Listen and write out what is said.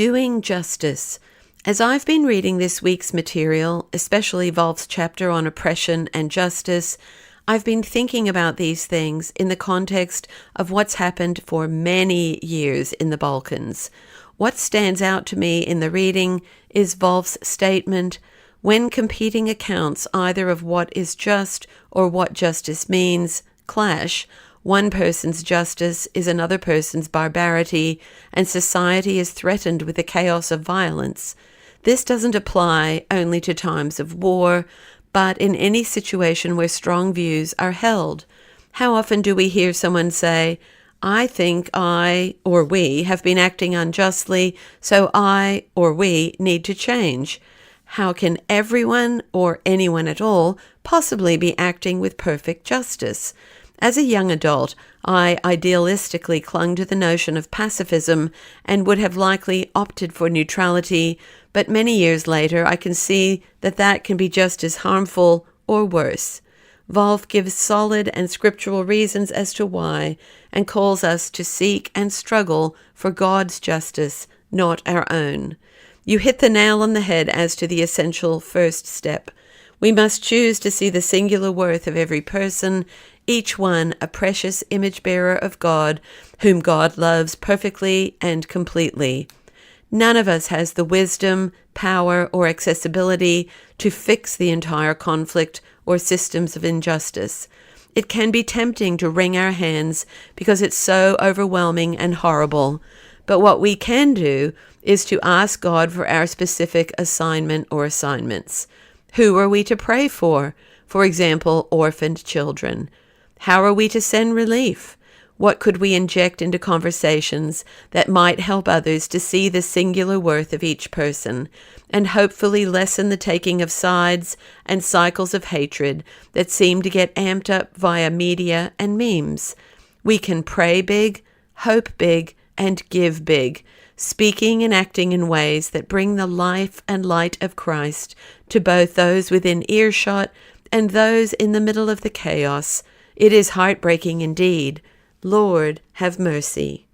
Doing justice. As I've been reading this week's material, especially Wolf's chapter on oppression and justice, I've been thinking about these things in the context of what's happened for many years in the Balkans. What stands out to me in the reading is Wolf's statement, when competing accounts either of what is just or what justice means clash, one person's justice is another person's barbarity, and society is threatened with the chaos of violence. This doesn't apply only to times of war, but in any situation where strong views are held. How often do we hear someone say, I think I or we have been acting unjustly, so I or we need to change? How can everyone or anyone at all possibly be acting with perfect justice? As a young adult, I idealistically clung to the notion of pacifism and would have likely opted for neutrality, but many years later I can see that that can be just as harmful or worse. Wolf gives solid and scriptural reasons as to why and calls us to seek and struggle for God's justice, not our own. You hit the nail on the head as to the essential first step. We must choose to see the singular worth of every person, each one a precious image-bearer of God, whom God loves perfectly and completely. None of us has the wisdom, power, or accessibility to fix the entire conflict or systems of injustice. It can be tempting to wring our hands because it's so overwhelming and horrible. But what we can do is to ask God for our specific assignment or assignments. Who are we to pray for? For example, orphaned children. How are we to send relief? What could we inject into conversations that might help others to see the singular worth of each person and hopefully lessen the taking of sides and cycles of hatred that seem to get amped up via media and memes? We can pray big, hope big, and give big, speaking and acting in ways that bring the life and light of Christ to both those within earshot and those in the middle of the chaos. It is heartbreaking indeed. Lord, have mercy.